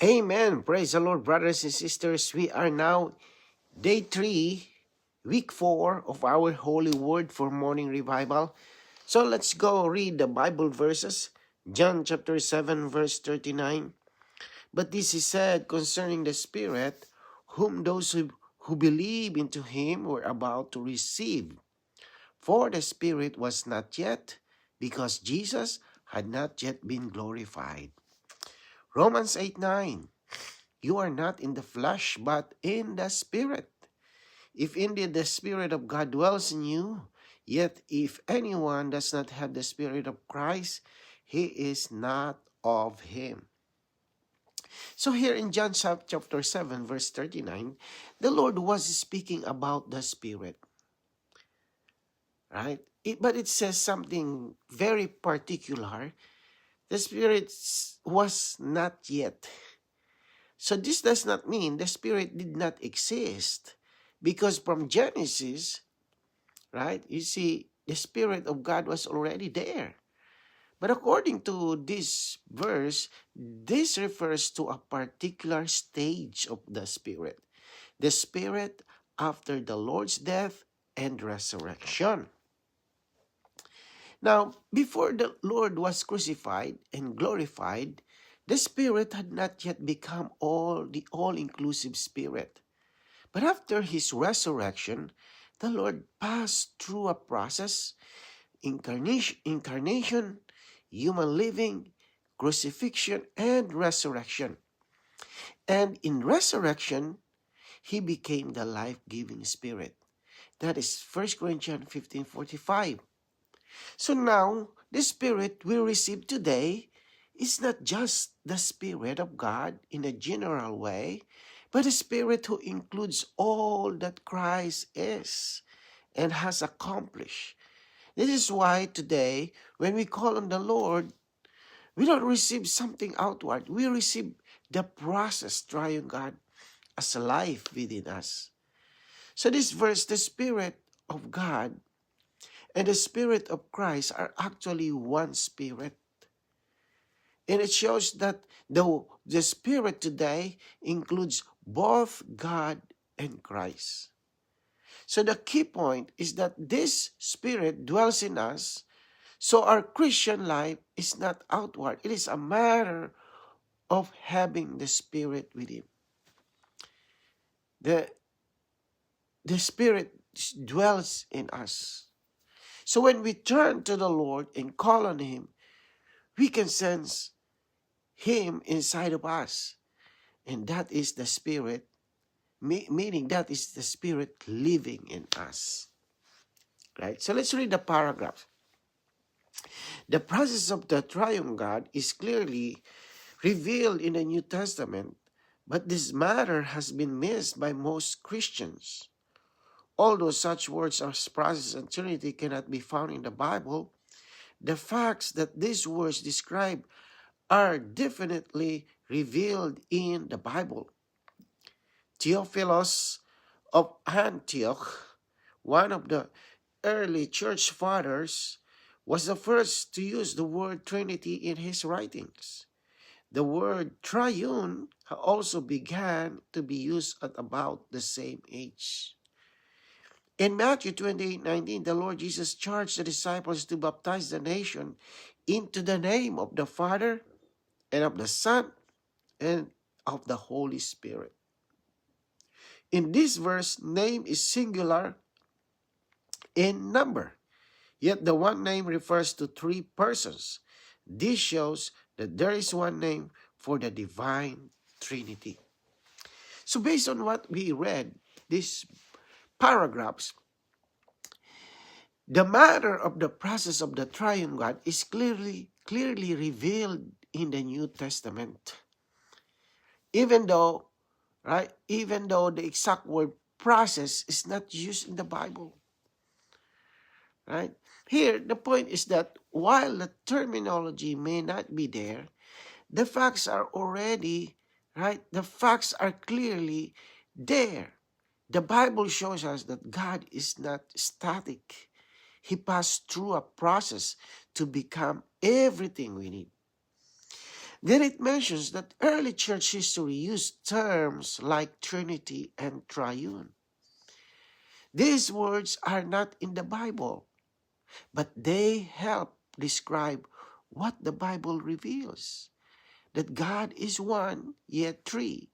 Amen. Praise the Lord, brothers and sisters. We are now day 3, week 4 of our Holy Word for Morning Revival. So let's go read the Bible verses. John chapter 7, verse 39. But this is said concerning the Spirit, whom those who believe into him were about to receive. For the Spirit was not yet, because Jesus had not yet been glorified. Romans 8:9. You are not in the flesh, but in the Spirit. If indeed the Spirit of God dwells in you, yet if anyone does not have the Spirit of Christ, he is not of him. So here in John chapter 7, verse 39, the Lord was speaking about the Spirit, right? But it says something very particular. The Spirit was not yet. So this does not mean the Spirit did not exist. Because from Genesis, right, you see, the Spirit of God was already there. But according to this verse, this refers to a particular stage of the Spirit. The Spirit after the Lord's death and resurrection. Now, before the Lord was crucified and glorified, the Spirit had not yet become the all-inclusive Spirit. But after his resurrection, the Lord passed through a process, incarnation, human living, crucifixion, and resurrection. And in resurrection, he became the life-giving Spirit. That is 1 Corinthians 15:45. So now, the Spirit we receive today is not just the Spirit of God in a general way, but a Spirit who includes all that Christ is and has accomplished. This is why today, when we call on the Lord, we don't receive something outward. We receive the process, triune God, as a life within us. So this verse, the Spirit of God and the Spirit of Christ are actually one Spirit. And it shows that the Spirit today includes both God and Christ. So the key point is that this Spirit dwells in us, so our Christian life is not outward. It is a matter of having the Spirit within. The Spirit dwells in us. So when we turn to the Lord and call on Him, we can sense Him inside of us. And that is the Spirit, meaning that is the Spirit living in us. Right? So let's read the paragraph. The process of the triune God is clearly revealed in the New Testament, but this matter has been missed by most Christians. Although such words as process and Trinity cannot be found in the Bible, the facts that these words describe are definitely revealed in the Bible. Theophilus of Antioch, one of the early church fathers, was the first to use the word Trinity in his writings. The word triune also began to be used at about the same age. In Matthew 28:19, the Lord Jesus charged the disciples to baptize the nation into the name of the Father and of the Son and of the Holy Spirit. In this verse, name is singular in number, yet the one name refers to three persons. This shows that there is one name for the divine Trinity. So based on what we read, these paragraphs, the matter of the process of the triune God is clearly revealed in the New Testament. Even though the exact word process is not used in the Bible. Right? Here, the point is that while the terminology may not be there, the facts are already, right? The facts are clearly there. The Bible shows us that God is not static. He passed through a process to become everything we need. Then it mentions that early church history used terms like Trinity and Triune. These words are not in the Bible, but they help describe what the Bible reveals, that God is one, yet three,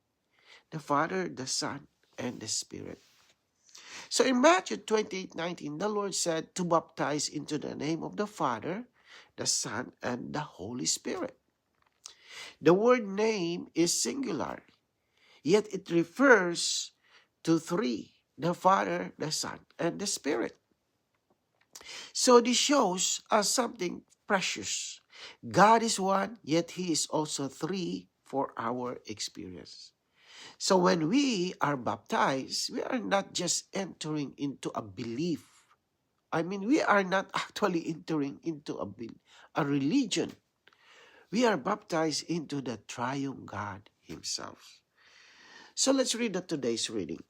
the Father, the Son, and the Spirit. So in Matthew 28:19, the Lord said to baptize into the name of the Father, the Son, and the Holy Spirit. The word name is singular, yet it refers to three, the Father, the Son, and the Spirit. So this shows us something precious. God is one, yet He is also three for our experience. So when we are baptized, we are not just entering into a belief. We are not actually entering into a religion. We are baptized into the triune God Himself. So let's read today's reading.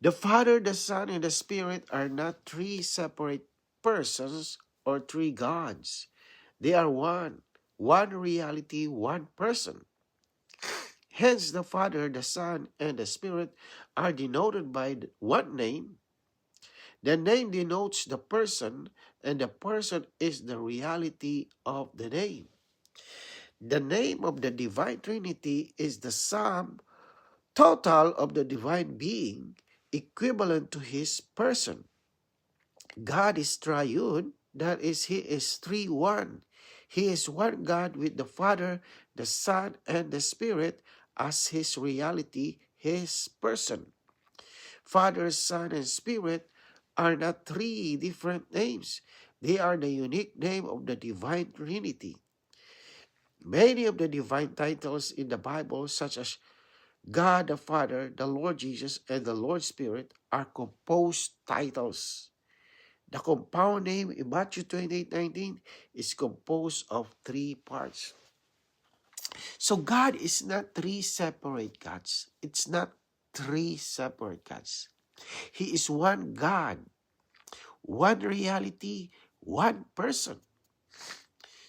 The Father, the Son, and the Spirit are not three separate persons or three gods. They are one reality, one person. Hence, the Father, the Son, and the Spirit are denoted by one name. The name denotes the person, and the person is the reality of the name. The name of the Divine Trinity is the sum total of the divine being, equivalent to His person. God is triune, that is, He is three-one. He is one God with the Father, the Son, and the Spirit as His reality, His person. Father, Son, and Spirit are not three different names. They are the unique name of the Divine Trinity. Many of the divine titles in the Bible, such as God the Father, the Lord Jesus, and the Lord Spirit, are composed titles. The compound name in Matthew 28:19 is composed of three parts. So God is not three separate gods. It's not three separate gods. He is one God, one reality, one person.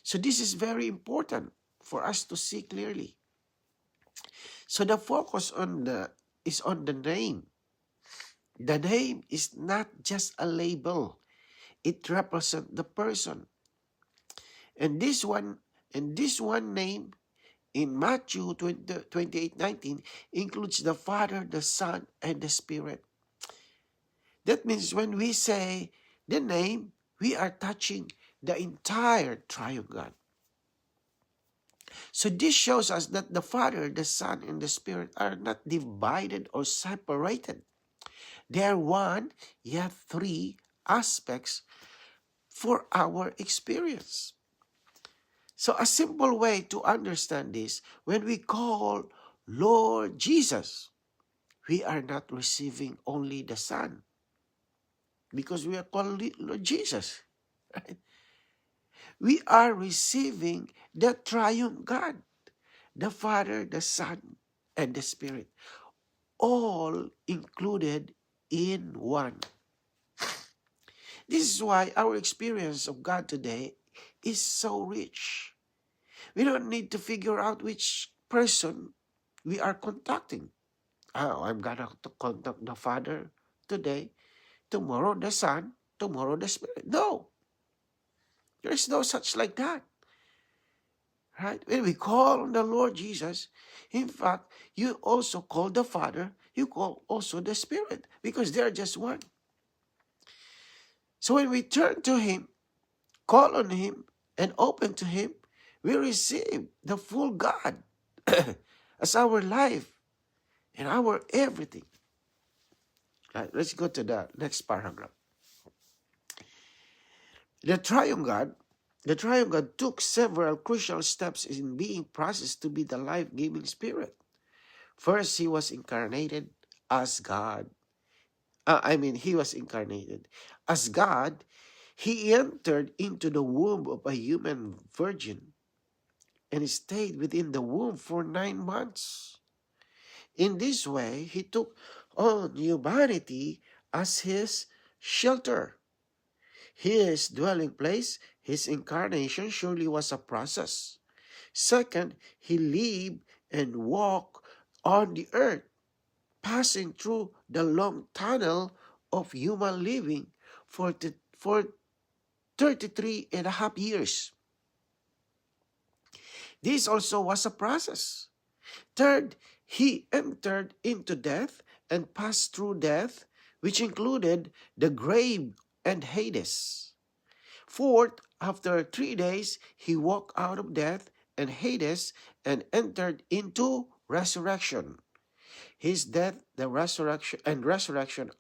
So this is very important for us to see clearly. So the focus is on the name. The name is not just a label. It represents the person. And this one name in Matthew 28:19 includes the Father, the Son, and the Spirit. That means when we say the name, we are touching the entire triune God. So this shows us that the Father, the Son, and the Spirit are not divided or separated. They are one, yet three aspects for our experience. So a simple way to understand this, when we call Lord Jesus, we are not receiving only the Son because we are calling Lord Jesus. Right? We are receiving the triune God, the Father, the Son, and the Spirit, all included in one. This is why our experience of God today is so rich. We don't need to figure out which person we are contacting. Oh, I'm gonna contact the Father today, tomorrow the Son, tomorrow the Spirit. No, there is no such like that. Right? When we call on the Lord Jesus, in fact, you also call the Father, you call also the Spirit, because they are just one. So when we turn to Him, call on Him, and open to Him, we receive the full God as our life and our everything. Right, let's go to the next paragraph. The triune God took several crucial steps in being processed to be the life-giving Spirit. First, He was incarnated as God. He was incarnated. As God, He entered into the womb of a human virgin and stayed within the womb for 9 months. In this way, He took on humanity as His shelter. His dwelling place, His incarnation surely was a process. Second, he lived and walked on the earth, passing through the long tunnel of human living for 33 and a half years. This also was a process. Third, he entered into death and passed through death, which included the grave and Hades. Fourth, after 3 days, he walked out of death and Hades and entered into resurrection. His death, the resurrection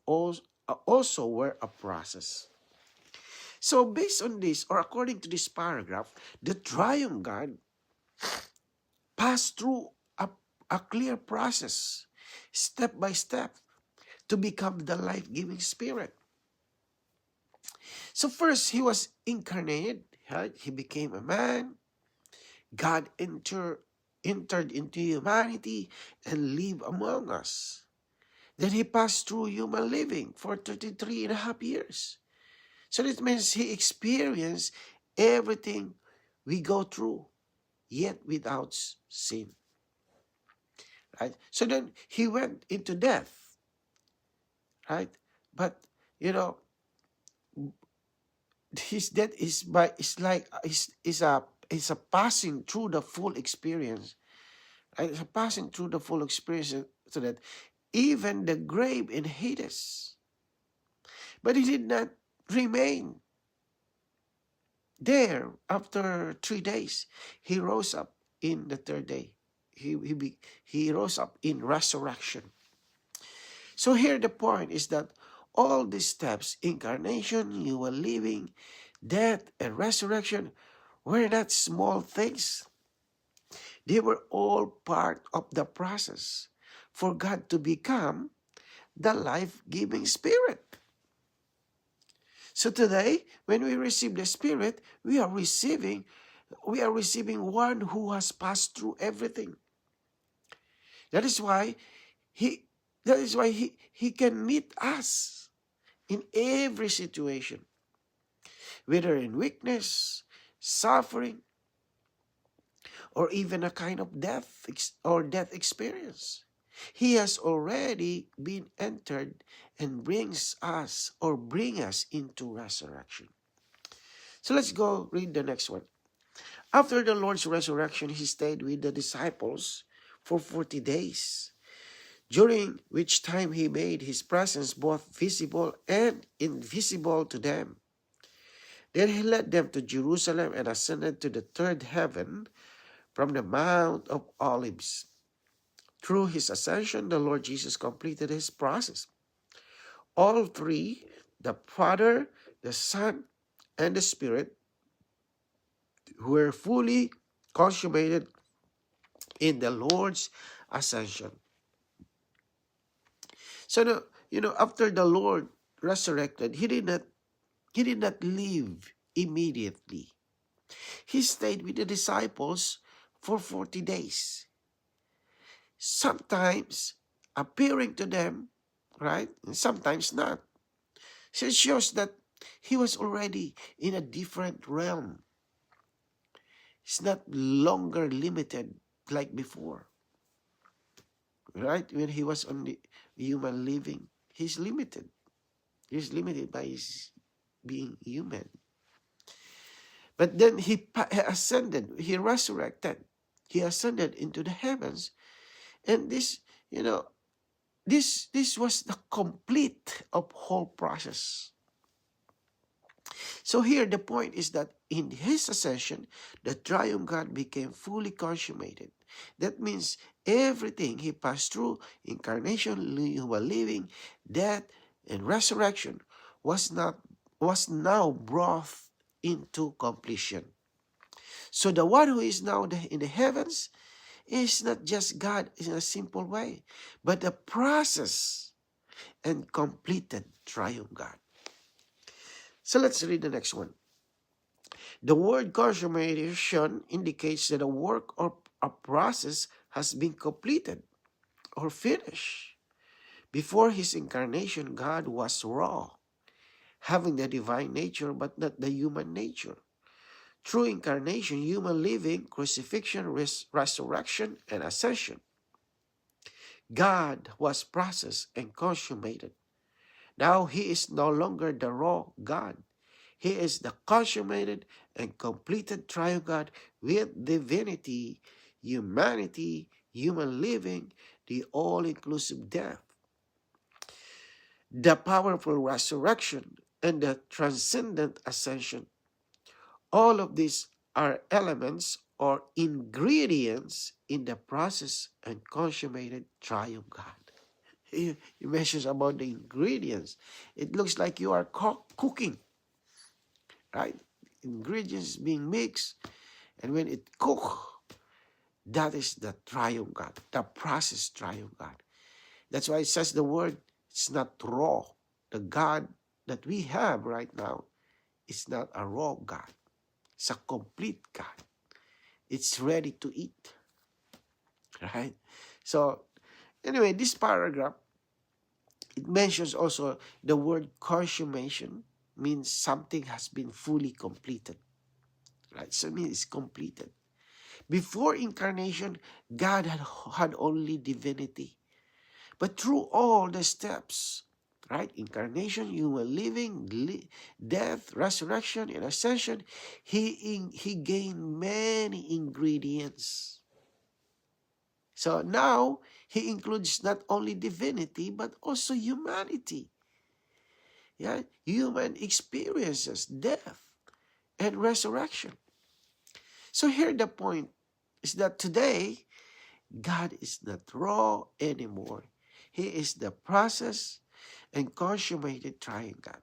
also were a process. So based on this, or according to this paragraph, the triune God passed through a clear process, step by step, to become the life-giving spirit. So first, he was incarnated, right? He became a man. God entered into humanity and lived among us. Then he passed through human living for 33 and a half years. So that means he experienced everything we go through, yet without sin. Right? So then he went into death. Right? But his death is a passing through the full experience. Right? It's a passing through the full experience, so that even the grave in Hades. But he did not remain there after 3 days. He rose up in the third day. He rose up in resurrection. So here the point is that all these steps, incarnation, human living, death, and resurrection, were not small things. They were all part of the process for God to become the life-giving Spirit. So today, when we receive the Spirit, we are receiving one who has passed through everything. That is why he can meet us in every situation, whether in weakness, suffering, or even a kind of death experience. He has already been entered and bring us into resurrection. So let's go read the next one. After the Lord's resurrection, he stayed with the disciples for 40 days, during which time he made his presence both visible and invisible to them. Then he led them to Jerusalem and ascended to the third heaven from the Mount of Olives. Through his ascension, the Lord Jesus completed his process. All three, the Father, the Son, and the Spirit, were fully consummated in the Lord's ascension. So, after the Lord resurrected, he did not leave immediately. He stayed with the disciples for 40 days. Sometimes appearing to them, right? And sometimes not. So it shows that he was already in a different realm. It's not longer limited like before. Right? When he was on the human living, he's limited. He's limited by his being human. But then he ascended, he resurrected, he ascended into the heavens. And this was the complete of whole process. So here the point is that in his ascension, the triune God became fully consummated. That means everything he passed through, incarnation, human living, death, and resurrection, was now brought into completion. So the one who is now in the heavens is not just God in a simple way, but the process and completed triune God. So let's read the next one. The word consummation indicates that a work or a process has been completed or finished. Before his incarnation, God was raw, having the divine nature but not the human nature. Through incarnation, human living, crucifixion, resurrection, and ascension, God was processed and consummated. Now he is no longer the raw God. He is the consummated and completed triune God with divinity, humanity, human living, the all-inclusive death, the powerful resurrection, and the transcendent ascension. All of these are elements or ingredients in the process and consummated triune God. He mentions about the ingredients. It looks like you are cooking, right? Ingredients being mixed, and when it cooks, that is the triune God, the process triune God. That's why it says the word, it's not raw. The God that we have right now is not a raw God. It's a complete God. It's ready to eat, right? So anyway, this paragraph, it mentions also the word consummation means something has been fully completed, right? So it means it's completed. Before incarnation, God had only divinity. But through all the steps, right? Incarnation, human living, death, resurrection, and ascension, he gained many ingredients. So now, he includes not only divinity, but also humanity. Yeah, human experiences, death, and resurrection. So here the point is that today, God is not raw anymore. He is the process and consummated triune God.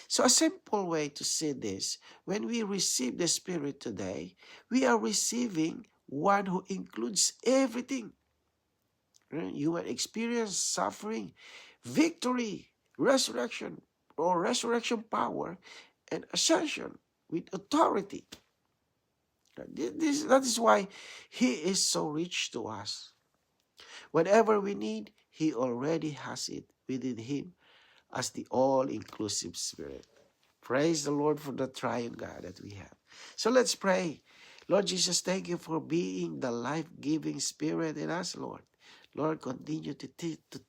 So a simple way to see this, when we receive the Spirit today, we are receiving one who includes everything. Human experience, suffering, victory, resurrection or resurrection power, and ascension with authority. That is why he is so rich to us. Whatever we need, he already has it within him as the all-inclusive Spirit. Praise the Lord for the triune God that we have. So let's pray. Lord Jesus, thank you for being the life-giving Spirit in us, Lord. Lord, continue to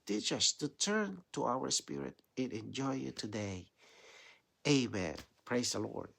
teach us to turn to our spirit and enjoy you today. Amen. Praise the Lord.